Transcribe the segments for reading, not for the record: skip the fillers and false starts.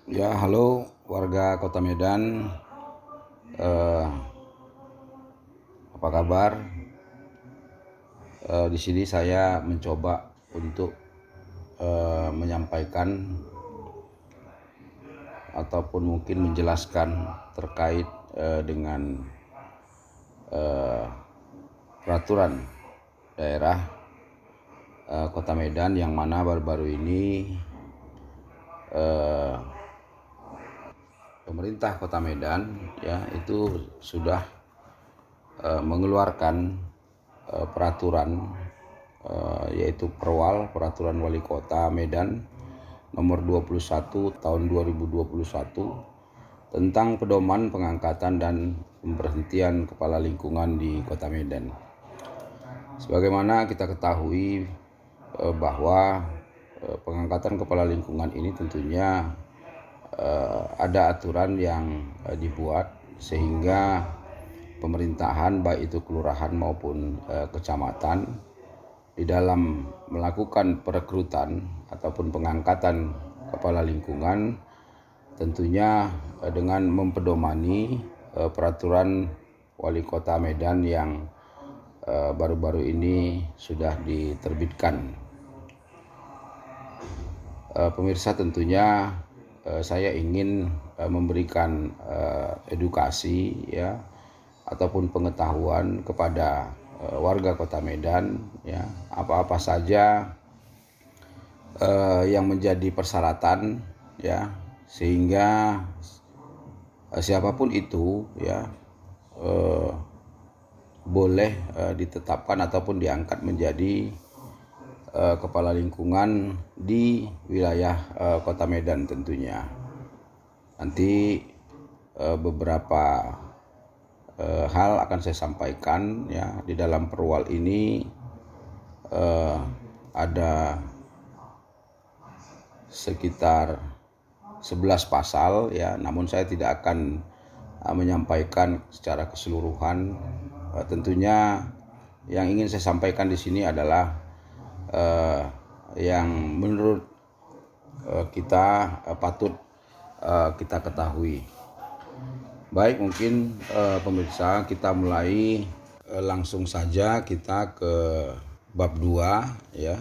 Ya, halo warga Kota Medan. Eh, apa kabar? Di sini saya mencoba untuk menyampaikan ataupun mungkin menjelaskan terkait dengan peraturan daerah Kota Medan yang mana baru-baru ini pemerintah Kota Medan ya itu sudah mengeluarkan peraturan yaitu Peraturan Wali Kota Medan nomor 21 tahun 2021 tentang pedoman pengangkatan dan pemberhentian kepala lingkungan di Kota Medan. Sebagaimana kita ketahui bahwa pengangkatan kepala lingkungan ini tentunya ada aturan yang dibuat sehingga pemerintahan baik itu kelurahan maupun kecamatan di dalam melakukan perekrutan ataupun pengangkatan kepala lingkungan tentunya dengan mempedomani peraturan Wali Kota Medan yang baru-baru ini sudah diterbitkan. Pemirsa, tentunya saya ingin memberikan edukasi ya ataupun pengetahuan kepada warga Kota Medan ya apa-apa saja yang menjadi persyaratan ya sehingga siapapun itu ya boleh ditetapkan ataupun diangkat menjadi kepala lingkungan di wilayah Kota Medan tentunya. Nanti beberapa hal akan saya sampaikan ya di dalam perwal ini ada sekitar 11 pasal ya, namun saya tidak akan menyampaikan secara keseluruhan. Tentunya yang ingin saya sampaikan di sini adalah yang menurut kita patut kita ketahui. Baik, mungkin pemirsa, kita mulai langsung saja kita ke bab 2 ya.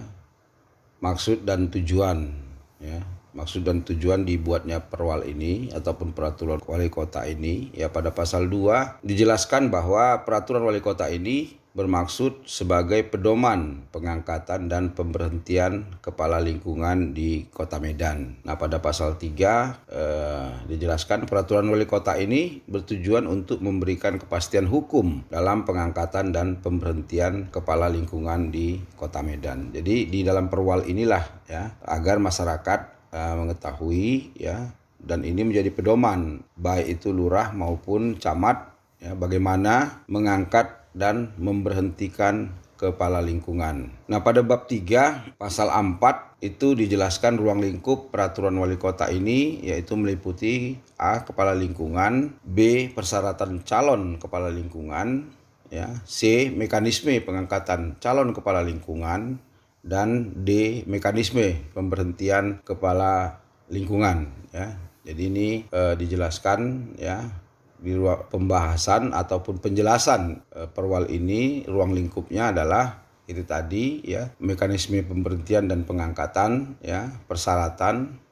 Maksud dan tujuan ya. Maksud dan tujuan dibuatnya perwal ini ataupun peraturan wali kota ini ya, pada pasal 2 dijelaskan bahwa peraturan wali kota ini bermaksud sebagai pedoman pengangkatan dan pemberhentian kepala lingkungan di Kota Medan. Nah, pada pasal 3 dijelaskan peraturan wali kota ini bertujuan untuk memberikan kepastian hukum dalam pengangkatan dan pemberhentian kepala lingkungan di Kota Medan. Jadi di dalam perwal inilah ya agar masyarakat mengetahui ya, dan ini menjadi pedoman baik itu lurah maupun camat ya, bagaimana mengangkat dan memberhentikan kepala lingkungan. Nah, pada bab 3 pasal 4 itu dijelaskan ruang lingkup peraturan wali kota ini, yaitu meliputi A. Kepala lingkungan, B. Persyaratan calon kepala lingkungan ya, C. Mekanisme pengangkatan calon kepala lingkungan, dan D. Mekanisme pemberhentian kepala lingkungan ya. Jadi ini dijelaskan ya di ruang pembahasan ataupun penjelasan perwal ini. Ruang lingkupnya adalah itu tadi ya, mekanisme pemberhentian dan pengangkatan ya, persyaratan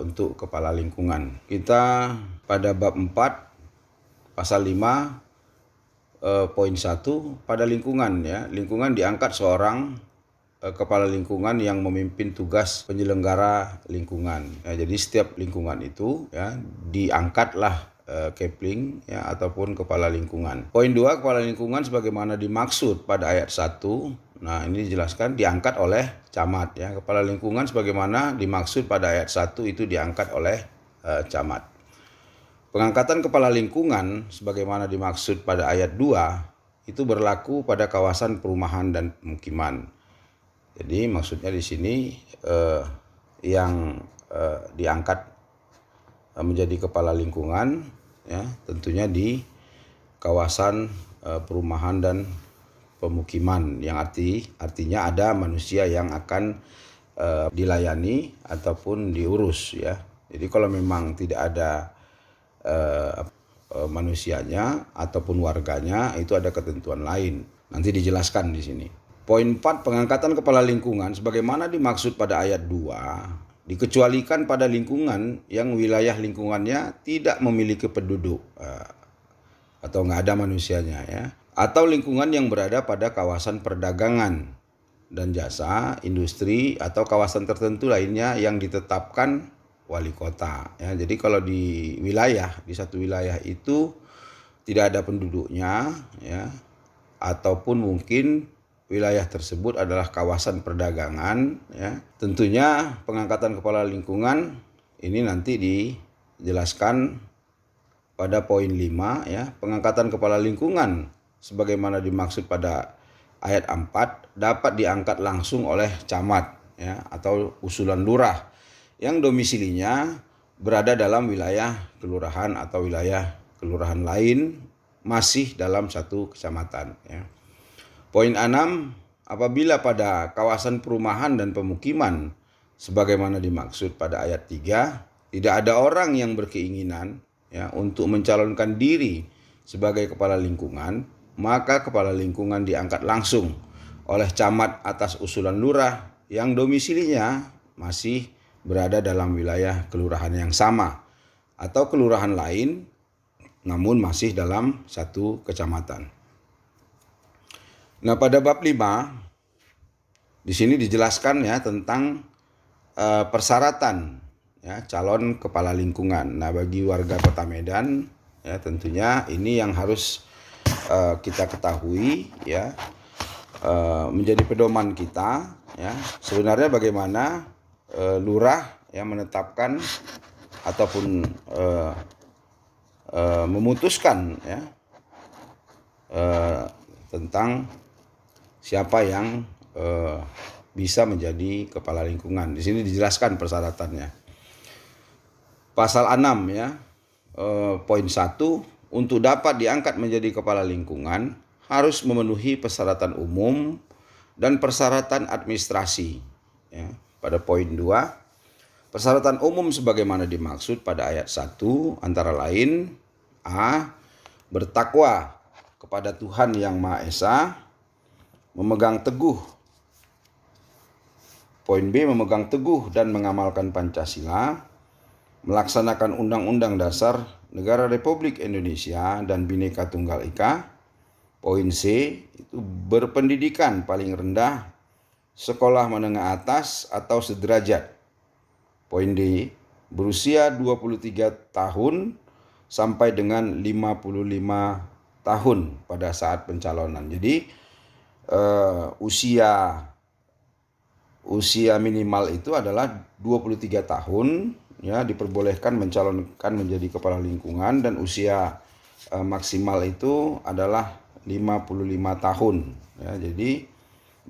untuk kepala lingkungan. Kita pada bab 4 pasal 5 poin 1 pada lingkungan ya. Lingkungan diangkat seorang kepala lingkungan yang memimpin tugas penyelenggara lingkungan. Ya, jadi setiap lingkungan itu ya diangkatlah Kepling ya ataupun kepala lingkungan. Poin 2, kepala lingkungan sebagaimana dimaksud pada ayat 1. Nah, ini dijelaskan diangkat oleh camat ya. Kepala lingkungan sebagaimana dimaksud pada ayat 1 itu diangkat oleh camat. Pengangkatan kepala lingkungan sebagaimana dimaksud pada ayat 2 itu berlaku pada kawasan perumahan dan pemukiman. Jadi maksudnya di sini yang diangkat menjadi kepala lingkungan ya tentunya di kawasan perumahan dan pemukiman, yang artinya ada manusia yang akan dilayani ataupun diurus ya. Jadi kalau memang tidak ada manusianya ataupun warganya, itu ada ketentuan lain. Nanti dijelaskan di sini. Poin 4, pengangkatan kepala lingkungan sebagaimana dimaksud pada ayat 2 dikecualikan pada lingkungan yang wilayah lingkungannya tidak memiliki penduduk atau nggak ada manusianya ya, atau lingkungan yang berada pada kawasan perdagangan dan jasa, industri atau kawasan tertentu lainnya yang ditetapkan wali kota ya. Jadi kalau di satu wilayah itu tidak ada penduduknya ya, ataupun mungkin wilayah tersebut adalah kawasan perdagangan ya, tentunya pengangkatan kepala lingkungan ini nanti dijelaskan pada poin 5 ya. Pengangkatan kepala lingkungan sebagaimana dimaksud pada ayat 4 dapat diangkat langsung oleh camat ya, atau usulan lurah yang domisilinya berada dalam wilayah kelurahan atau wilayah kelurahan lain masih dalam satu kecamatan ya. Poin 6, apabila pada kawasan perumahan dan pemukiman sebagaimana dimaksud pada ayat 3 tidak ada orang yang berkeinginan ya untuk mencalonkan diri sebagai kepala lingkungan, maka kepala lingkungan diangkat langsung oleh camat atas usulan lurah yang domisilinya masih berada dalam wilayah kelurahan yang sama atau kelurahan lain namun masih dalam satu kecamatan. Nah, pada bab 5 di sini dijelaskan ya tentang persyaratan ya calon kepala lingkungan. Nah, bagi warga Kota Medan ya tentunya ini yang harus kita ketahui ya, menjadi pedoman kita ya. Sebenarnya bagaimana lurah yang menetapkan ataupun memutuskan ya tentang siapa yang bisa menjadi kepala lingkungan. Di sini dijelaskan persyaratannya. Pasal 6 ya, poin 1, untuk dapat diangkat menjadi kepala lingkungan harus memenuhi persyaratan umum dan persyaratan administrasi. Ya. Pada poin 2, persyaratan umum sebagaimana dimaksud pada ayat 1 antara lain A. Bertakwa kepada Tuhan Yang Maha Esa, memegang teguh. Poin B, memegang teguh dan mengamalkan Pancasila, melaksanakan Undang-Undang Dasar Negara Republik Indonesia dan Bhinneka Tunggal Ika. Poin C, itu berpendidikan paling rendah sekolah menengah atas atau sederajat. Poin D, berusia 23 tahun sampai dengan 55 tahun pada saat pencalonan. Jadi usia minimal itu adalah 23 tahun ya, diperbolehkan mencalonkan menjadi kepala lingkungan, dan usia maksimal itu adalah 55 tahun ya. Jadi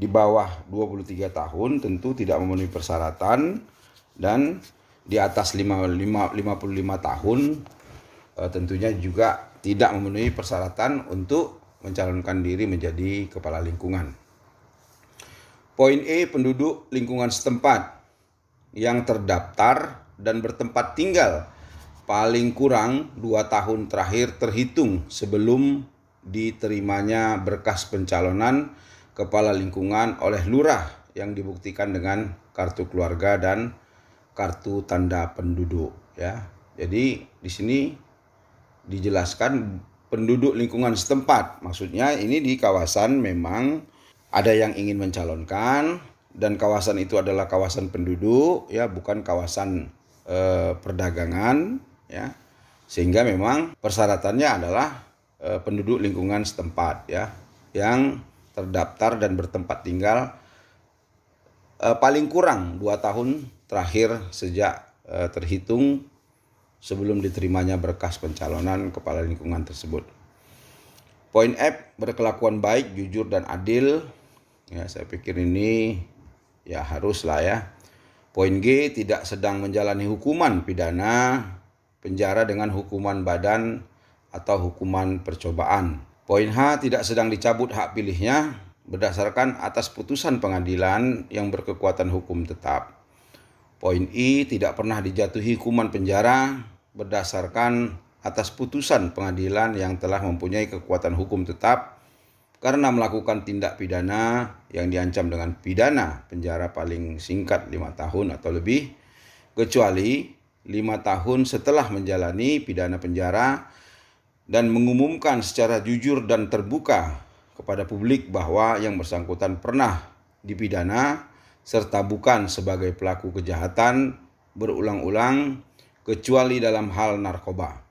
di bawah 23 tahun tentu tidak memenuhi persyaratan, dan di atas 55 tahun tentunya juga tidak memenuhi persyaratan untuk mencalonkan diri menjadi kepala lingkungan. Poin E, penduduk lingkungan setempat yang terdaftar dan bertempat tinggal paling kurang 2 tahun terakhir terhitung sebelum diterimanya berkas pencalonan kepala lingkungan oleh lurah yang dibuktikan dengan kartu keluarga dan kartu tanda penduduk ya. Jadi di sini dijelaskan penduduk lingkungan setempat, maksudnya ini di kawasan memang ada yang ingin mencalonkan dan kawasan itu adalah kawasan penduduk ya, bukan kawasan perdagangan ya, sehingga memang persyaratannya adalah penduduk lingkungan setempat ya yang terdaftar dan bertempat tinggal paling kurang 2 tahun terakhir sejak terhitung sebelum diterimanya berkas pencalonan kepala lingkungan tersebut. Poin F, berkelakuan baik, jujur dan adil. Ya, saya pikir ini ya haruslah ya. Poin G, tidak sedang menjalani hukuman pidana penjara dengan hukuman badan atau hukuman percobaan. Poin H, tidak sedang dicabut hak pilihnya berdasarkan atas putusan pengadilan yang berkekuatan hukum tetap. Poin I, tidak pernah dijatuhi hukuman penjara berdasarkan atas putusan pengadilan yang telah mempunyai kekuatan hukum tetap karena melakukan tindak pidana yang diancam dengan pidana penjara paling singkat 5 tahun atau lebih, kecuali 5 tahun setelah menjalani pidana penjara dan mengumumkan secara jujur dan terbuka kepada publik bahwa yang bersangkutan pernah dipidana serta bukan sebagai pelaku kejahatan berulang-ulang kecuali dalam hal narkoba.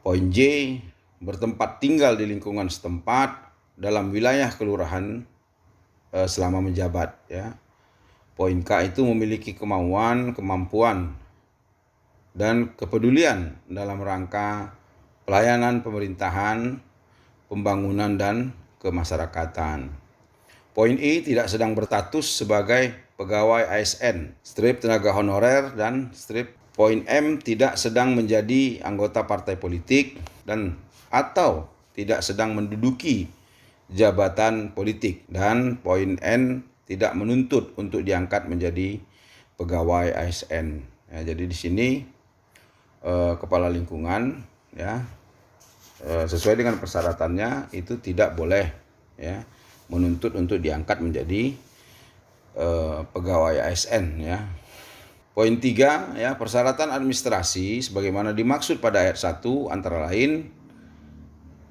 Poin J, bertempat tinggal di lingkungan setempat dalam wilayah kelurahan selama menjabat, ya. Poin K itu memiliki kemampuan dan kepedulian dalam rangka pelayanan pemerintahan, pembangunan dan kemasyarakatan. Poin I, tidak sedang berstatus sebagai pegawai ASN, strip tenaga honorer, dan strip poin M, tidak sedang menjadi anggota partai politik dan atau tidak sedang menduduki jabatan politik, dan poin N, tidak menuntut untuk diangkat menjadi pegawai ASN. Ya, jadi di sini kepala lingkungan, ya, sesuai dengan persyaratannya itu tidak boleh, ya, menuntut untuk diangkat menjadi pegawai ASN, ya. Poin 3, ya, persyaratan administrasi sebagaimana dimaksud pada ayat 1 antara lain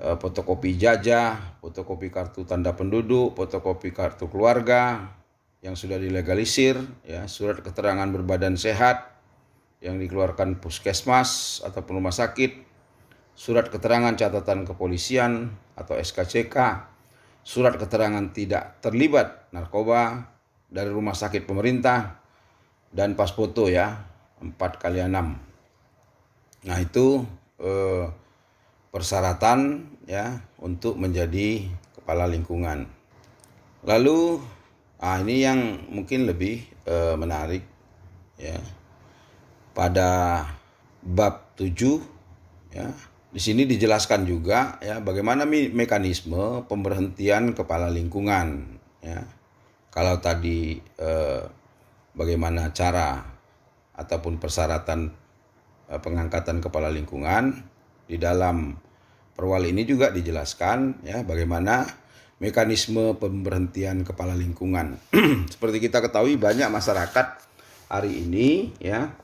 fotokopi ijazah, fotokopi kartu tanda penduduk, fotokopi kartu keluarga yang sudah dilegalisir, ya, surat keterangan berbadan sehat yang dikeluarkan puskesmas ataupun rumah sakit, surat keterangan catatan kepolisian atau SKCK, surat keterangan tidak terlibat narkoba dari rumah sakit pemerintah, dan pas foto, ya, 4x6. Nah, itu persyaratan, ya, untuk menjadi kepala lingkungan. Lalu ini yang mungkin lebih menarik, ya, pada bab 7, ya. Di sini dijelaskan juga, ya, bagaimana mekanisme pemberhentian kepala lingkungan, ya. Kalau tadi bagaimana cara ataupun persyaratan pengangkatan kepala lingkungan, di dalam perwal ini juga dijelaskan, ya, bagaimana mekanisme pemberhentian kepala lingkungan. Seperti kita ketahui, banyak masyarakat hari ini, ya,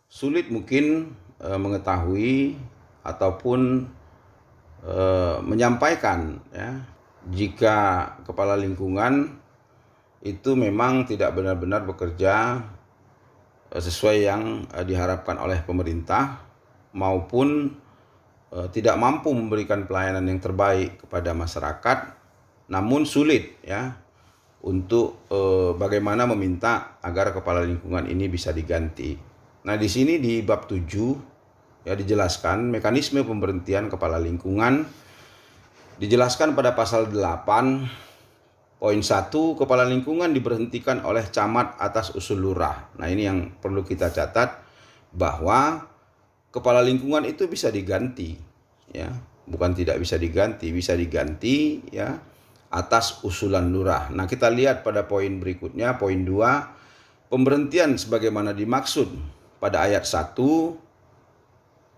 sulit mungkin mengetahui ataupun menyampaikan, ya, jika kepala lingkungan itu memang tidak benar-benar bekerja sesuai yang diharapkan oleh pemerintah maupun tidak mampu memberikan pelayanan yang terbaik kepada masyarakat, namun sulit, ya, untuk bagaimana meminta agar kepala lingkungan ini bisa diganti. Nah, di sini di bab 7, ya, dijelaskan mekanisme pemberhentian kepala lingkungan. Dijelaskan pada pasal 8 poin 1, kepala lingkungan diberhentikan oleh camat atas usul lurah. Nah, ini yang perlu kita catat, bahwa kepala lingkungan itu bisa diganti, ya, bukan tidak bisa diganti, ya, atas usulan lurah. Nah, kita lihat pada poin berikutnya, poin 2, pemberhentian sebagaimana dimaksud pada ayat 1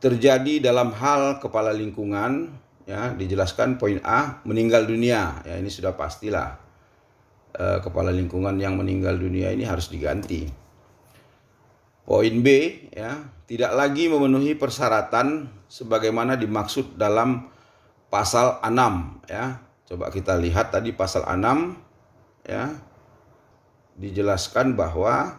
terjadi dalam hal kepala lingkungan, ya, dijelaskan poin A, meninggal dunia. Ya, ini sudah pastilah kepala lingkungan yang meninggal dunia ini harus diganti. Poin B, ya, tidak lagi memenuhi persyaratan sebagaimana dimaksud dalam pasal 6, ya. Coba kita lihat tadi pasal 6, ya, dijelaskan bahwa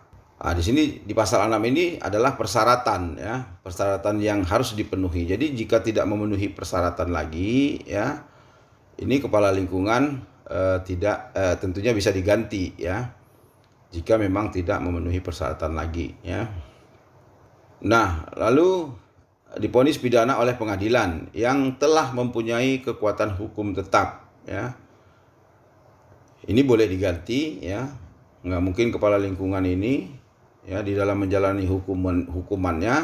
di sini di pasal 6 ini adalah persyaratan, ya, persyaratan yang harus dipenuhi. Jadi jika tidak memenuhi persyaratan lagi, ya, ini kepala lingkungan tidak tentunya bisa diganti, ya, jika memang tidak memenuhi persyaratan lagi, ya. Nah, lalu divonis pidana oleh pengadilan yang telah mempunyai kekuatan hukum tetap, ya. Ini boleh diganti, ya. Nggak mungkin kepala lingkungan ini, ya, di dalam menjalani hukumannya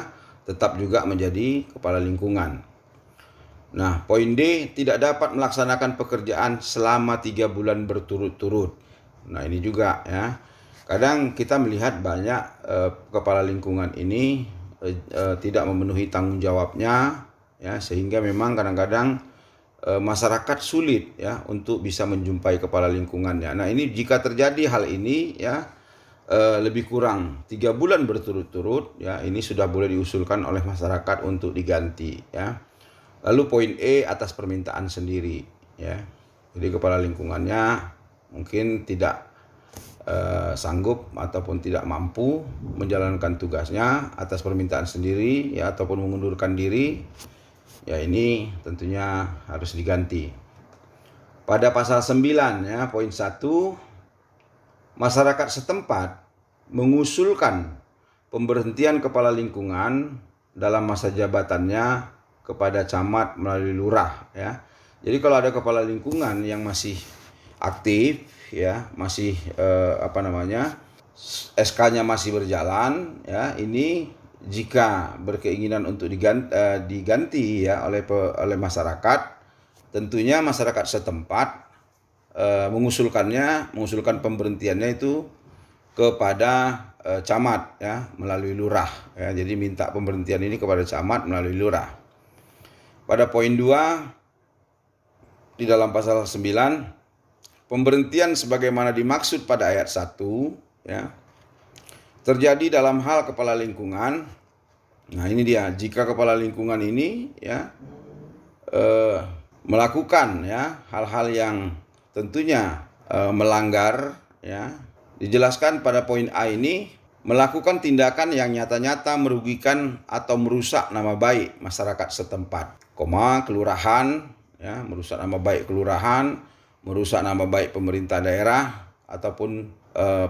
tetap juga menjadi kepala lingkungan. Nah, poin D, tidak dapat melaksanakan pekerjaan selama 3 bulan berturut-turut. Nah, ini juga, ya, Kadang kita melihat banyak kepala lingkungan ini tidak memenuhi tanggung jawabnya, ya, sehingga memang kadang-kadang masyarakat sulit ya untuk bisa menjumpai kepala lingkungannya. Nah, ini jika terjadi hal ini ya lebih kurang 3 bulan berturut-turut ya, ini sudah boleh diusulkan oleh masyarakat untuk diganti ya. Lalu poin E, atas permintaan sendiri ya. Jadi kepala lingkungannya mungkin tidak sanggup ataupun tidak mampu menjalankan tugasnya atas permintaan sendiri ya, ataupun mengundurkan diri ya, ini tentunya harus diganti. Pada pasal 9 ya, poin 1, masyarakat setempat mengusulkan pemberhentian kepala lingkungan dalam masa jabatannya kepada camat melalui lurah ya. Jadi kalau ada kepala lingkungan yang masih aktif ya, masih SK-nya masih berjalan ya, ini jika berkeinginan untuk diganti ya oleh masyarakat, tentunya masyarakat setempat mengusulkan pemberhentiannya itu kepada camat ya, melalui lurah ya. Jadi minta pemberhentian ini kepada camat melalui lurah. Pada poin 2 di dalam pasal 9, pemberhentian sebagaimana dimaksud pada ayat 1 ya, terjadi dalam hal kepala lingkungan. Nah, ini dia, jika kepala lingkungan ini ya melakukan ya hal-hal yang tentunya melanggar ya. Dijelaskan pada poin A ini, melakukan tindakan yang nyata-nyata merugikan atau merusak nama baik masyarakat setempat, kelurahan ya, merusak nama baik kelurahan, merusak nama baik pemerintah daerah ataupun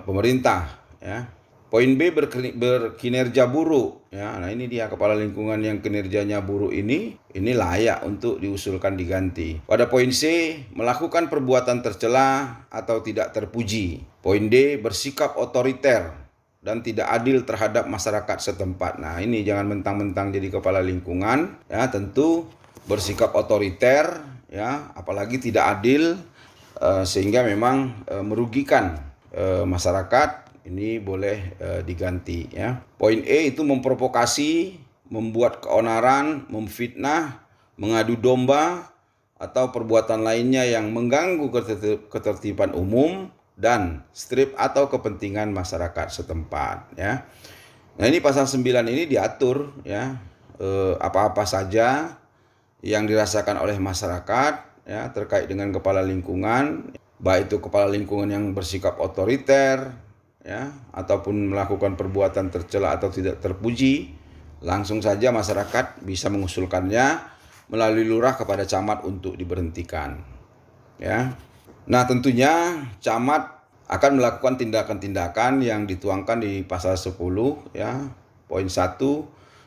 pemerintah ya. Poin B, berkinerja buruk ya. Nah, ini dia, kepala lingkungan yang kinerjanya buruk ini layak untuk diusulkan diganti. Pada poin C, melakukan perbuatan tercela atau tidak terpuji. Poin D, bersikap otoriter dan tidak adil terhadap masyarakat setempat. Nah, ini jangan mentang-mentang jadi kepala lingkungan ya, tentu bersikap otoriter ya, apalagi tidak adil sehingga memang merugikan masyarakat, ini boleh diganti ya. Poin E itu memprovokasi, membuat keonaran, memfitnah, mengadu domba atau perbuatan lainnya yang mengganggu ketertiban umum dan strip atau kepentingan masyarakat setempat ya. Nah, ini pasal 9 ini diatur ya, apa-apa saja yang dirasakan oleh masyarakat ya terkait dengan kepala lingkungan, baik itu kepala lingkungan yang bersikap otoriter ya, ataupun melakukan perbuatan tercela atau tidak terpuji, langsung saja masyarakat bisa mengusulkannya melalui lurah kepada camat untuk diberhentikan ya. Nah, tentunya camat akan melakukan tindakan-tindakan yang dituangkan di pasal 10 ya, poin 1,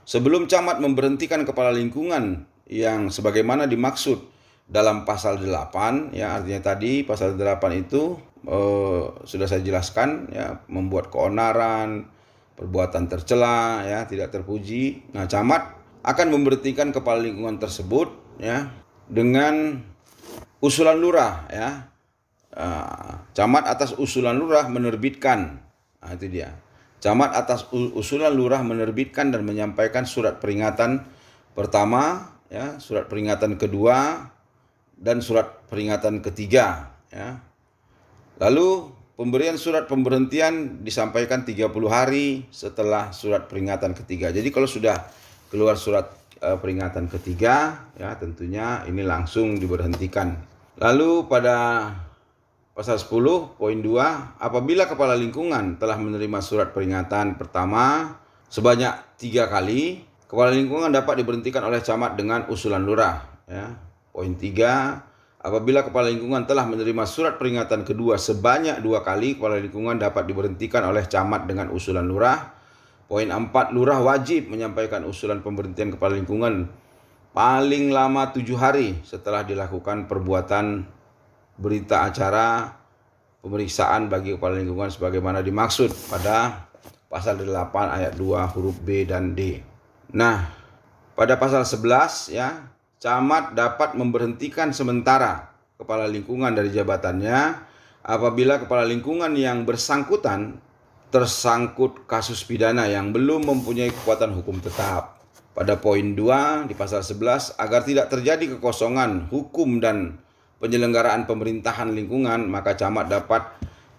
sebelum camat memberhentikan kepala lingkungan yang sebagaimana dimaksud dalam pasal 8 ya. Artinya tadi pasal 8 itu sudah saya jelaskan ya, membuat keonaran, perbuatan tercela ya, tidak terpuji. Nah, camat akan memberhentikan kepala lingkungan tersebut ya dengan usulan lurah ya. Camat atas usulan lurah menerbitkan, nah itu dia, camat atas usulan lurah menerbitkan dan menyampaikan surat peringatan pertama ya, surat peringatan kedua dan surat peringatan ketiga ya. Lalu pemberian surat pemberhentian disampaikan 30 hari setelah surat peringatan ketiga. Jadi kalau sudah keluar surat peringatan ketiga ya, tentunya ini langsung diberhentikan. Lalu pada pasal 10 poin 2, apabila kepala lingkungan telah menerima surat peringatan pertama sebanyak 3 kali, kepala lingkungan dapat diberhentikan oleh camat dengan usulan lurah ya. Poin 3, apabila kepala lingkungan telah menerima surat peringatan kedua sebanyak 2 kali, kepala lingkungan dapat diberhentikan oleh camat dengan usulan lurah. Poin 4, lurah wajib menyampaikan usulan pemberhentian kepala lingkungan paling lama 7 hari setelah dilakukan perbuatan berita acara pemeriksaan bagi kepala lingkungan sebagaimana dimaksud pada pasal 8 ayat 2 huruf B dan D. Nah, pada pasal 11 ya, camat dapat memberhentikan sementara kepala lingkungan dari jabatannya apabila kepala lingkungan yang bersangkutan tersangkut kasus pidana yang belum mempunyai kekuatan hukum tetap. Pada poin 2 di pasal 11, agar tidak terjadi kekosongan hukum dan penyelenggaraan pemerintahan lingkungan, maka camat dapat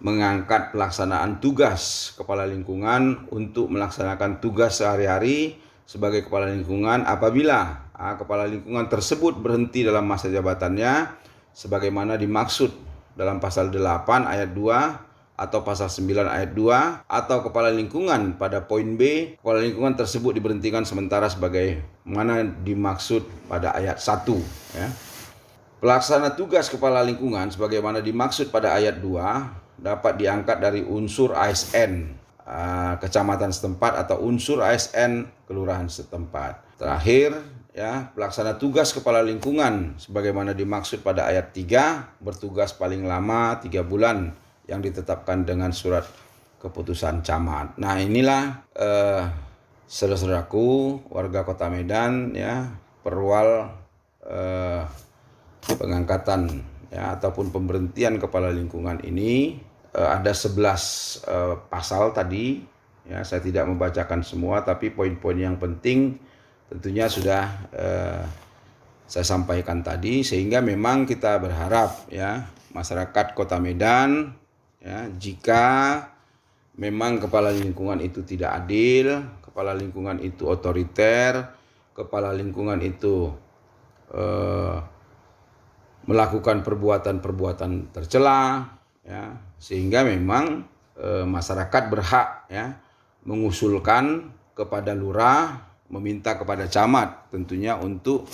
mengangkat pelaksanaan tugas kepala lingkungan untuk melaksanakan tugas sehari-hari sebagai kepala lingkungan apabila kepala lingkungan tersebut berhenti dalam masa jabatannya sebagaimana dimaksud dalam pasal 8 ayat 2 atau pasal 9 ayat 2, atau kepala lingkungan pada poin B, kepala lingkungan tersebut diberhentikan sementara sebagai mana dimaksud pada ayat 1. Ya. Pelaksana tugas kepala lingkungan sebagaimana dimaksud pada ayat 2 dapat diangkat dari unsur ASN kecamatan setempat atau unsur ASN kelurahan setempat. Terakhir, ya, pelaksana tugas kepala lingkungan sebagaimana dimaksud pada ayat 3 bertugas paling lama 3 bulan yang ditetapkan dengan surat keputusan camat. Nah, inilah saudara-saudaraku warga Kota Medan, ya, perwal pengangkatan, ya, ataupun pemberhentian kepala lingkungan ini. Ada 11 pasal tadi, ya, saya tidak membacakan semua, tapi poin-poin yang penting tentunya sudah saya sampaikan tadi, sehingga memang kita berharap, ya, masyarakat Kota Medan, ya, jika memang kepala lingkungan itu tidak adil, kepala lingkungan itu otoriter, kepala lingkungan itu melakukan perbuatan-perbuatan tercela, ya, sehingga memang masyarakat berhak, ya, mengusulkan kepada lurah, meminta kepada camat tentunya untuk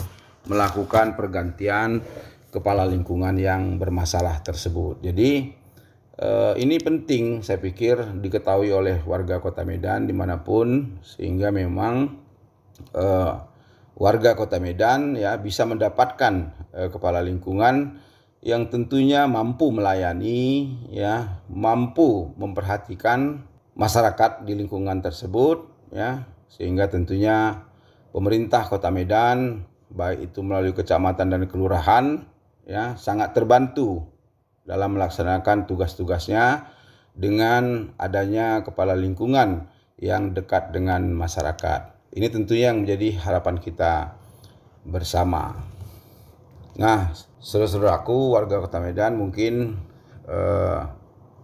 melakukan pergantian kepala lingkungan yang bermasalah tersebut. Jadi ini penting, saya pikir, diketahui oleh warga Kota Medan dimanapun, sehingga memang warga Kota Medan, ya, bisa mendapatkan kepala lingkungan yang tentunya mampu melayani, ya, mampu memperhatikan masyarakat di lingkungan tersebut, ya, sehingga tentunya pemerintah Kota Medan, baik itu melalui kecamatan dan kelurahan, ya, sangat terbantu dalam melaksanakan tugas-tugasnya dengan adanya kepala lingkungan yang dekat dengan masyarakat. Ini tentunya yang menjadi harapan kita bersama. Nah, saudara-saudaraku warga Kota Medan, mungkin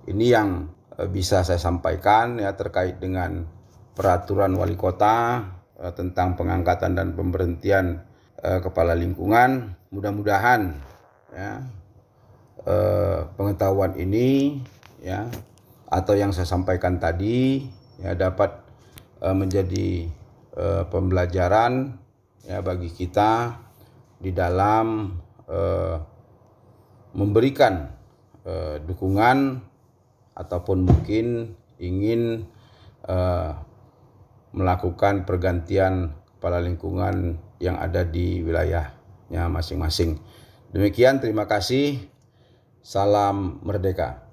ini yang bisa saya sampaikan, ya, terkait dengan peraturan wali kota tentang pengangkatan dan pemberhentian kepala lingkungan. Mudah-mudahan, ya, pengetahuan ini, ya, atau yang saya sampaikan tadi, ya, dapat menjadi pembelajaran, ya, bagi kita di dalam memberikan dukungan ataupun mungkin ingin melakukan pergantian kepala lingkungan yang ada di wilayahnya masing-masing. Demikian, terima kasih. Salam merdeka.